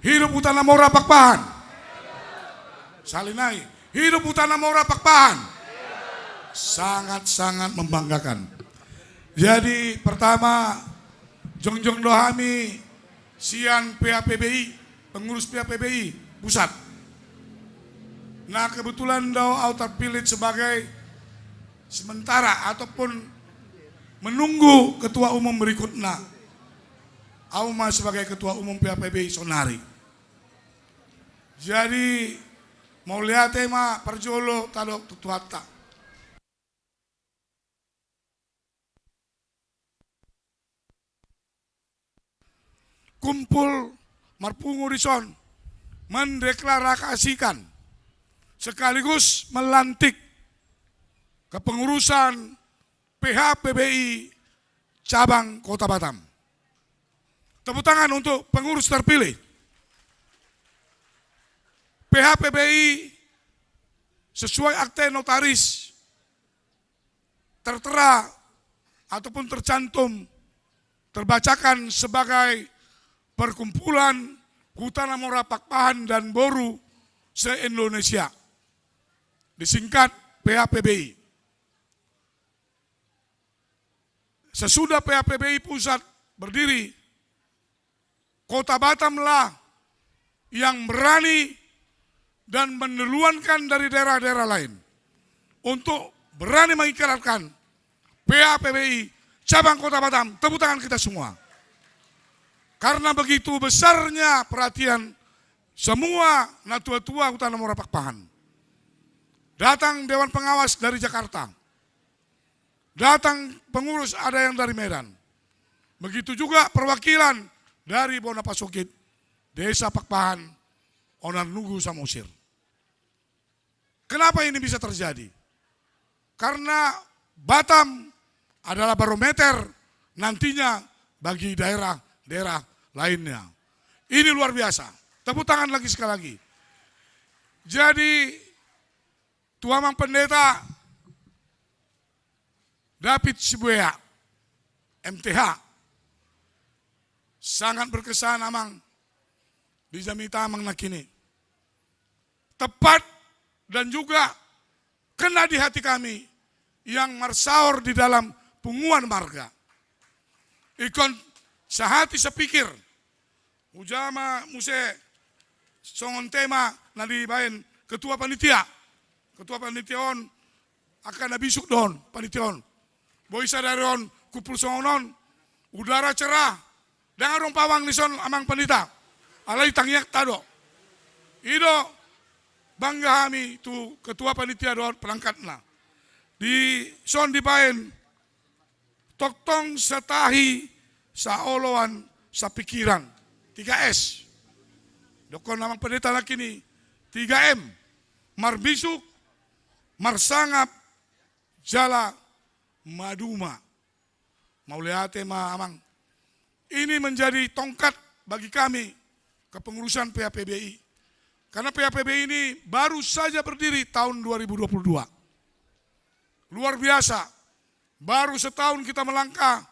Hidup Utana Mora Pakpahan. Salinai. Hidup Utana Mora Pakpahan. Sangat-sangat membanggakan. Jadi pertama, Jongjong Dohami, Sian PAPBI, pengurus PAPBI pusat. Nah kebetulan Au terpilih sebagai sementara ataupun menunggu ketua umum berikutnya. Au sebagai ketua umum PAPBI Sonari. Jadi mau lihat tema perjolo tadok tutuata. Kumpul Marpungu Rison mendeklarasikan sekaligus melantik kepengurusan PHPBI cabang Kota Batam. Tepuk tangan untuk pengurus terpilih. PHPBI sesuai akte notaris tertera ataupun tercantum terbacakan sebagai Perkumpulan Utana Mora Pakpahan dan Boru se-Indonesia, disingkat PHPBI. Sesudah PHPBI pusat berdiri, Kota Batamlah yang berani dan mendeluankan dari daerah-daerah lain untuk berani mengikrarkan PHPBI cabang Kota Batam. Tepuk tangan kita semua. Karena begitu besarnya perhatian semua natua-tua Utana Mora Pakpahan. Datang Dewan Pengawas dari Jakarta. Datang pengurus ada yang dari Medan. Begitu juga perwakilan dari Bonapasukit, Desa Pakpahan, Onar Nugu Samosir. Kenapa ini bisa terjadi? Karena Batam adalah barometer nantinya bagi daerah lainnya. Ini luar biasa. Tepuk tangan lagi sekali lagi. Jadi Tuamang Pendeta David Sibuya MTH sangat berkesan amang di Jamita amang nakini. Tepat dan juga kena di hati kami yang marsaur di dalam punguan marga. Ikon sehati sepikir, ujama muse songon tema nadi bain ketua panitia on akan nabisuk don panition. Boisa dari on kupul songonon, udara cerah, dengan rong pawang nison amang panita, alai tangyak tado. Ido bangga kami tu ketua panitia don perangkatna. Di son di bain, toktong setahi saoloan sapikiran 3S. Dokon namang pendeta laki ni 3M. Marbisuk, marsangap, jala, maduma. Mau lihat amang. Ini menjadi tongkat bagi kami kepengurusan PHPBI. Karena PHPBI ini baru saja berdiri tahun 2022. Luar biasa. Baru setahun kita melangkah,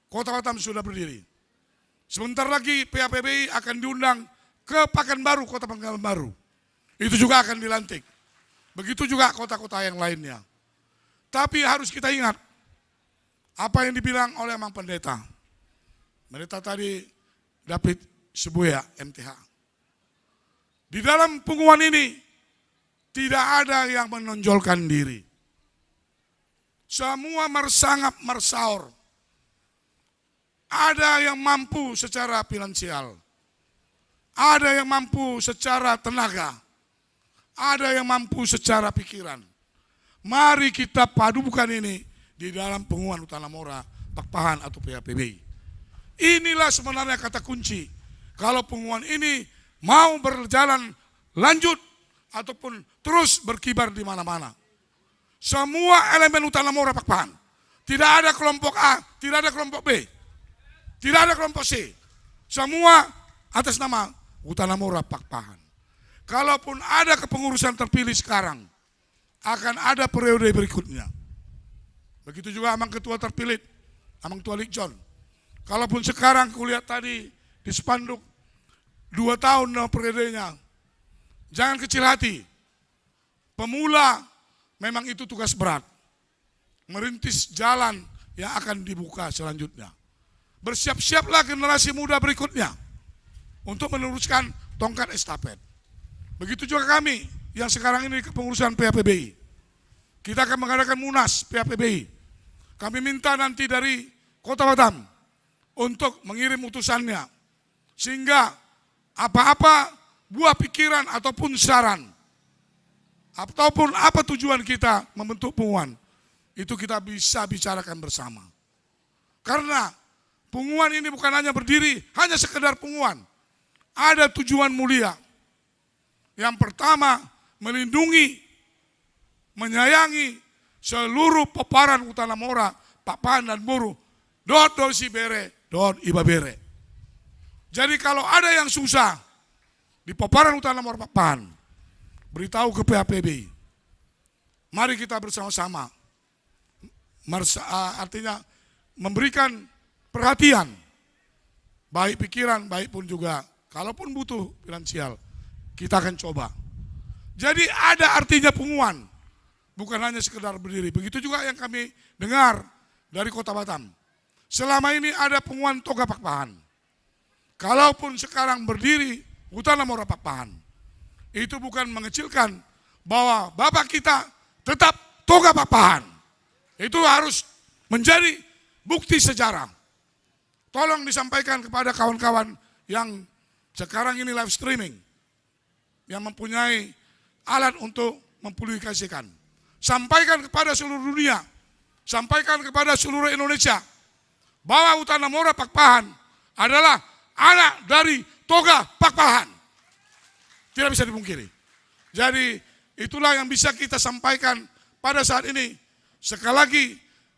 Kota Batam sudah berdiri. Sebentar lagi PHPBI akan diundang ke Pekanbaru, Kota Pekanbaru. Itu juga akan dilantik. Begitu juga kota-kota yang lainnya. Tapi harus kita ingat apa yang dibilang oleh Mang Pendeta. Pendeta tadi David Sibuya MTH. Di dalam punguan ini tidak ada yang menonjolkan diri. Semua marsangap marsaur. Ada yang mampu secara finansial, ada yang mampu secara tenaga, ada yang mampu secara pikiran. Mari kita padukan ini di dalam penguatan Utana Mora Pakpahan atau PHPBI. Inilah sebenarnya kata kunci. Kalau penguatan ini mau berjalan lanjut ataupun terus berkibar di mana-mana. Semua elemen Utana Mora Pakpahan. Tidak ada kelompok A, tidak ada kelompok B. Tidak ada kelompok C. Semua atas nama Utana Mora Pakpahan. Kalaupun ada kepengurusan terpilih sekarang, akan ada periode berikutnya. Begitu juga amang ketua terpilih, amang Tua Likjon. Kalaupun sekarang kulihat tadi di spanduk 2 tahun periodenya. Jangan kecil hati. Pemula memang itu tugas berat. Merintis jalan yang akan dibuka selanjutnya. Bersiap-siaplah generasi muda berikutnya untuk meneruskan tongkat estafet. Begitu juga kami yang sekarang ini kepengurusan PAPBI. Kita akan mengadakan Munas PAPBI. Kami minta nanti dari Kota Batam untuk mengirim utusannya. Sehingga apa-apa buah pikiran ataupun saran, ataupun apa tujuan kita membentuk Punguan, itu kita bisa bicarakan bersama. Karena Punguan ini bukan hanya berdiri, hanya sekedar Punguan. Ada tujuan mulia. Yang pertama, melindungi, menyayangi seluruh peparan Utana Mora, Papan dan Buru, dot dosi bere, dot iba bere. Jadi kalau ada yang susah di peparan Utana Mora Papan, beritahu ke PAPBI. Mari kita bersama-sama, artinya memberikan perhatian, baik pikiran, baik pun juga, kalaupun butuh finansial, kita akan coba. Jadi ada artinya Punguan, bukan hanya sekedar berdiri. Begitu juga yang kami dengar dari Kota Batam. Selama ini ada Punguan Toga Pakpahan. Kalaupun sekarang berdiri Utana Mora Pakpahan, itu bukan mengecilkan bahwa Bapak kita tetap Toga Pakpahan. Itu harus menjadi bukti sejarah. Tolong disampaikan kepada kawan-kawan yang sekarang ini live streaming, yang mempunyai alat untuk mempublikasikan. Sampaikan kepada seluruh dunia, sampaikan kepada seluruh Indonesia, bahwa Utana Mora Pakpahan adalah anak dari Toga Pakpahan. Tidak bisa dipungkiri. Jadi itulah yang bisa kita sampaikan pada saat ini. Sekali lagi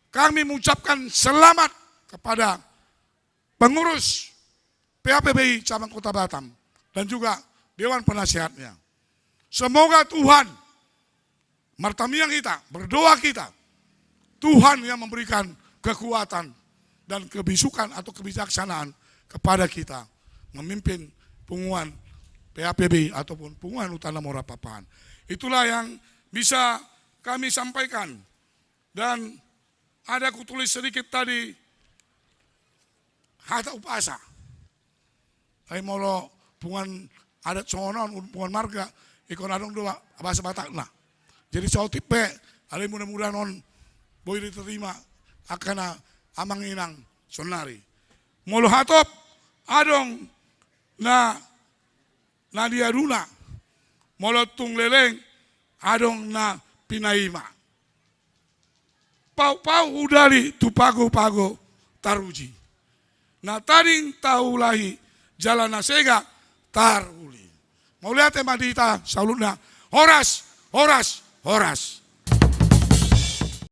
kami mengucapkan selamat kepada pengurus PAPBI cabang Kota Batam dan juga Dewan Penasihatnya. Semoga Tuhan martamiang kita, berdoa kita, Tuhan yang memberikan kekuatan dan kebisukan atau kebijaksanaan kepada kita memimpin Punguan PAPBI ataupun Punguan Utana Mora Papan. Itulah yang bisa kami sampaikan. Dan ada kutulis sedikit tadi, hata upasa. Ay molo Punguan adat sonon, Punguan marga, ikon adong dua bahasa Batak nah. Jadi saya tipe, ada mudah-mudahan on boleh diterima akan amang inang sonari. Molo hatop adong na dia runa, molo tung leleng adong na pinaima. Pau-pau udali tu pago-pago taruji. Na taring tahu lahi jalan nasega taruli. Mau lihat madita salutna horas.